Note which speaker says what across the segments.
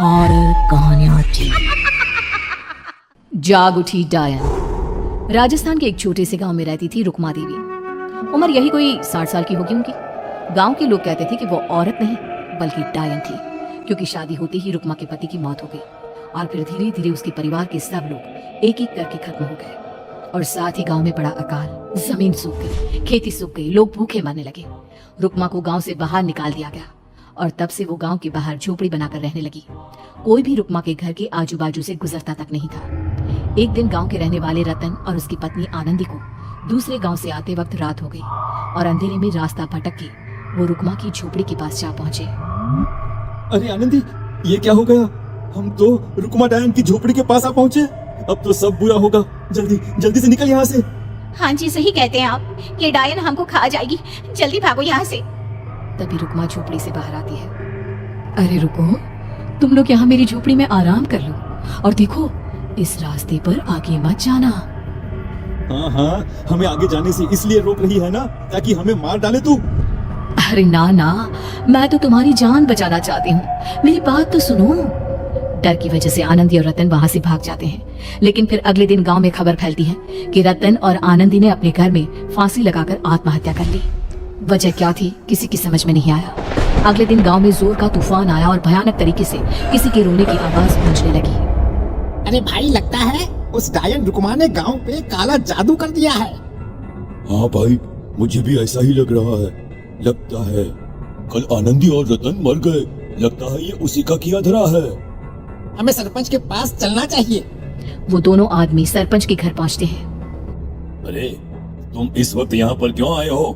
Speaker 1: Horror कहानियां जाग उठी डायन। राजस्थान के एक छोटे से गांव में रहती थी रुक्मा देवी। उम्र यही कोई 60 साल की होगी उनकी। गांव के लोग कहते थे कि वो औरत नहीं बल्कि डायन थी, क्योंकि शादी होते ही रुक्मा के पति की मौत हो गई और फिर धीरे धीरे उसके परिवार के सब लोग एक एक करके खत्म हो गए और साथ ही गांव में पड़ा अकाल। जमीन सूख गई, खेती सूख गई, लोग भूखे मरने लगे। रुक्मा को गांव से बाहर निकाल दिया गया और तब से वो गांव के बाहर झोपड़ी बनाकर रहने लगी। कोई भी रुक्मा के घर के आजू बाजू से गुजरता तक नहीं था। एक दिन गांव के रहने वाले रतन और उसकी पत्नी आनंदी को दूसरे गांव से आते वक्त रात हो गई और अंधेरे में रास्ता भटक के वो रुक्मा की झोपड़ी के पास जा पहुंचे।
Speaker 2: अरे आनंदी, ये क्या हो गया? हम तो रुक्मा डायन की झोपड़ी के पास आ पहुंचे। अब तो सब बुरा होगा। जल्दी जल्दी से निकल यहाँ से।
Speaker 3: हाँ जी, सही कहते हैं आप। ये डायन हमको खा जाएगी, जल्दी भागो यहाँ से।
Speaker 1: तभी रुक्मा झोपड़ी से बाहर आती है। अरे रुको, तुम लोग यहाँ मेरी झोपड़ी में आराम कर लो और देखो इस रास्ते पर आगे मत जाना।
Speaker 2: हाँ, हमें आगे जाने से इसलिए रोक रही है ना, ताकि हमें मार डाले तू।
Speaker 1: अरे ना ना, मैं तो तुम्हारी जान बचाना चाहती हूँ, मेरी बात तो सुनो। डर की वजह से आनंदी और रतन वहाँ से भाग जाते हैं, लेकिन फिर अगले दिन गांव में खबर फैलती है कि रतन और आनंदी ने अपने घर में फांसी लगाकर आत्महत्या कर ली। वजह क्या थी किसी की समझ में नहीं आया। अगले दिन गांव में जोर का तूफान आया और भयानक तरीके से किसी के रोने की आवाज गूंजने लगी।
Speaker 4: अरे भाई, लगता है उस डायन रुक्मा ने गांव पे काला जादू कर दिया है।
Speaker 2: हाँ भाई, मुझे भी ऐसा ही लग रहा है। लगता है कल आनंदी और रतन मर गए। लगता है ये उसी का किया धरा है।
Speaker 4: हमें सरपंच के पास चलना चाहिए।
Speaker 1: वो दोनों आदमी सरपंच के घर पहुंचते हैं।
Speaker 2: अरे तुम इस वक्त यहाँ पर क्यों आए हो?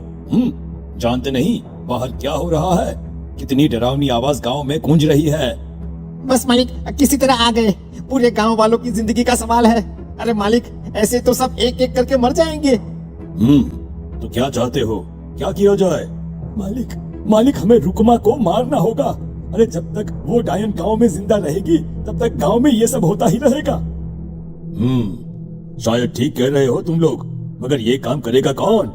Speaker 2: जानते नहीं बाहर क्या हो रहा है? कितनी डरावनी आवाज गांव में गूंज रही है।
Speaker 4: बस मालिक, किसी तरह आ गए। पूरे गांव वालों की जिंदगी का सवाल है। अरे मालिक, ऐसे तो सब एक एक करके मर जाएंगे।
Speaker 2: तो क्या चाहते हो? क्या किया जाए? मालिक, हमें रुक्मा को मारना होगा। अरे जब तक वो डायन गांव में जिंदा रहेगी तब तक गांव में ये सब होता ही रहेगा। शायद ठीक कह रहे हो तुम लोग, मगर ये काम करेगा कौन?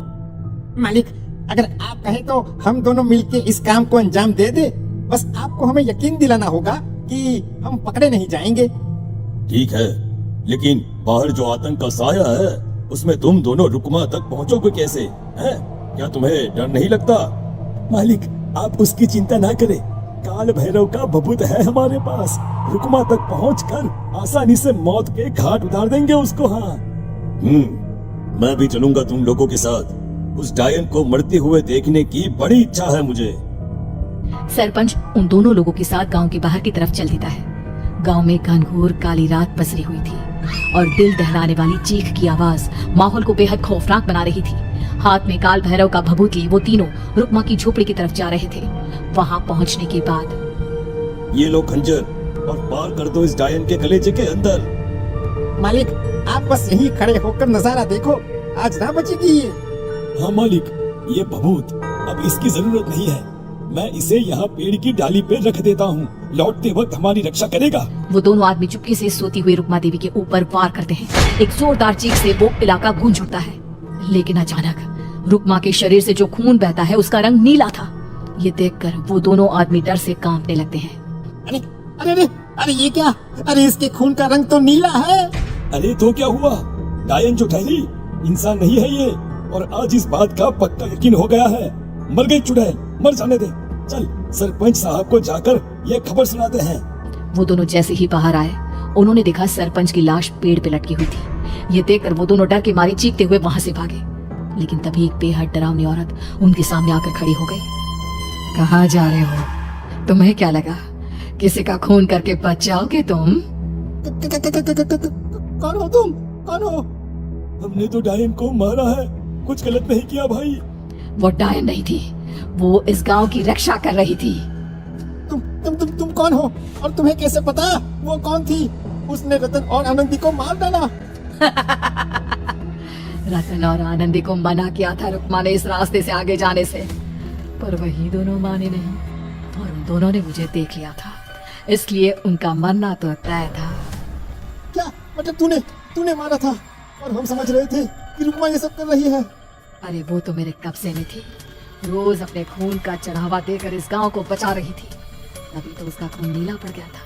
Speaker 4: मालिक, अगर आप कहें तो हम दोनों मिलके इस काम को अंजाम दे दे। बस आपको हमें यकीन दिलाना होगा कि हम पकड़े नहीं जाएंगे।
Speaker 2: ठीक है, लेकिन बाहर जो आतंक का साया है उसमें तुम दोनों रुक्मा तक पहुंचोगे कैसे? हैं? क्या तुम्हें डर नहीं लगता? मालिक, आप उसकी चिंता ना करें। काल भैरव का भभूत है हमारे पास। रुक्मा तक पहुंचकर आसानी से मौत के घाट उतार देंगे उसको। हाँ, मैं भी चलूंगा तुम लोगों के साथ। उस डायन को मरते हुए देखने की बड़ी इच्छा है मुझे।
Speaker 1: सरपंच उन दोनों लोगों के साथ गांव के बाहर की तरफ चल देता है। गांव में घनघोर काली रात पसरी हुई थी और दिल दहलाने वाली चीख की आवाज माहौल को बेहद खौफनाक बना रही थी। हाथ में काल भैरव का भभूत लिए वो तीनों रुक्मा की झोपड़ी की तरफ जा रहे थे। वहां पहुंचने के बाद
Speaker 2: ये लो खंजर और पार कर दो इस डायन के कलेजे के अंदर।
Speaker 4: मालिक, आप बस यहीं खड़े होकर नजारा देखो, आज ना बचेगी ये।
Speaker 2: हाँ मालिक, ये भभूत अब इसकी जरूरत नहीं है। मैं इसे यहाँ पेड़ की डाली पे रख देता हूँ। लौटते वक्त हमारी रक्षा करेगा।
Speaker 1: वो दोनों आदमी चुपके से सोती हुई रुक्मा देवी के ऊपर वार करते हैं। एक जोरदार चीख से वो इलाका गूंज उठता है, लेकिन अचानक रुक्मा के शरीर से जो खून बहता है उसका रंग नीला था। ये देखकर वो दोनों आदमी डर से कांपने लगते हैं।
Speaker 4: अरे अरे अरे अरे, ये क्या? अरे इसके खून का रंग तो नीला है।
Speaker 2: अरे तो क्या हुआ? डायन जो ठहरी इंसान नहीं है ये, और आज इस बात का पक्का यकीन हो गया है। मर गई चुड़ैल, मर जाने दे। चल सरपंच साहब को जाकर ये खबर सुनाते हैं।
Speaker 1: वो दोनों जैसे ही बाहर आए उन्होंने देखा सरपंच की लाश पेड़ पे लटकी हुई थी। ये देखकर वो दोनों डर के मारे चीखते हुए वहां से भागे, लेकिन तभी एक बेहद डरावनी औरत उनके सामने आकर खड़ी हो गई। कहाँ जा रहे हो? तुम्हें क्या लगा किसी का खून करके बच जाओगे तुम?
Speaker 4: कौन हो तुम? कौन हो?
Speaker 2: हमने तो डायन को मारा है, कुछ गलत नहीं किया भाई।
Speaker 1: वो डायन नहीं थी, वो इस गांव की रक्षा कर रही थी।
Speaker 4: तुम कौन हो और तुम्हें कैसे पता वो कौन थी? उसने रतन और आनंदी को मार डाला।
Speaker 1: रतन और आनंदी को मना किया था रुक्मा ने इस रास्ते से आगे जाने से, पर वही दोनों माने नहीं और उन दोनों ने मुझे देख लिया था, इसलिए उनका मरना तो तय था।
Speaker 4: क्या मतलब तूने मारा था और हम समझ रहे थे कि रुक्मा ये सब कर रही है?
Speaker 1: अरे वो तो मेरे कब्जे में थी, रोज अपने खून का चढ़ावा देकर इस गांव को बचा रही थी। तभी तो उसका खून नीला पड़ गया था।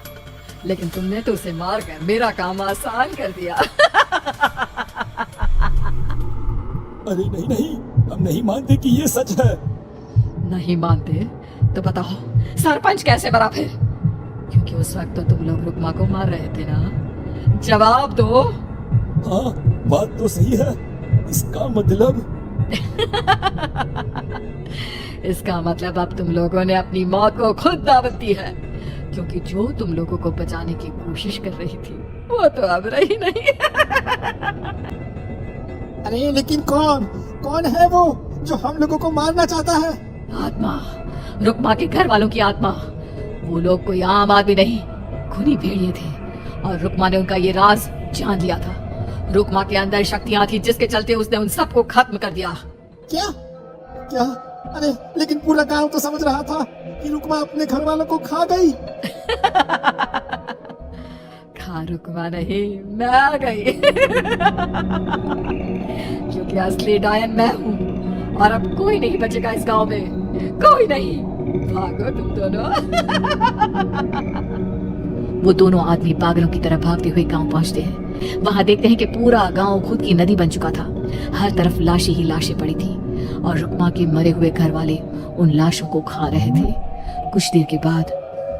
Speaker 1: लेकिन तुमने तो उसे मार कर मेरा काम आसान कर दिया।
Speaker 2: अरे नहीं नहीं, हम नहीं मानते कि ये सच है।
Speaker 1: नहीं मानते तो बताओ सरपंच कैसे बना फिर? क्योंकि उस वक्त तो तुम लोग रुक्मा को मार रहे थे ना। जवाब दो।
Speaker 2: हाँ, बात तो सही है। इसका मतलब
Speaker 1: इसका मतलब अब तुम लोगों ने अपनी मौत को खुद दावत दी है, क्योंकि जो तुम लोगों को बचाने की कोशिश कर रही थी वो तो अब रही नहीं।
Speaker 4: अरे लेकिन कौन है वो जो हम लोगों को मारना चाहता है?
Speaker 1: आत्मा, रुक्मा के घर वालों की आत्मा। वो लोग कोई आम आदमी नहीं, खूनी भेड़िए थे और रुक्मा ने उनका ये राज जान लिया था। रुक्मा के अंदर शक्तियां थी जिसके चलते उसने उन सबको खत्म कर दिया।
Speaker 4: क्या क्या? अरे लेकिन पूरा गांव तो समझ रहा था कि रुक्मा अपने घर वालों को खा गई।
Speaker 1: खा रुक्मा नहीं, मैं आ गई। क्योंकि असली डायन मैं हूँ और अब कोई नहीं बचेगा इस गांव में, कोई नहीं। भागो तुम दोनों। वो दोनों आदमी पागलों की तरह भागते हुए गांव पहुंचते हैं। वहां देखते हैं कि पूरा गांव खुद की नदी बन चुका था। हर तरफ लाशें ही लाशें पड़ी थी और रुक्मा के मरे हुए घर वाले उन लाशों को खा रहे थे। कुछ देर के बाद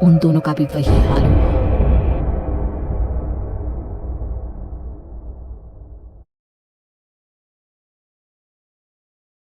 Speaker 1: उन दोनों का भी वही हाल हुआ।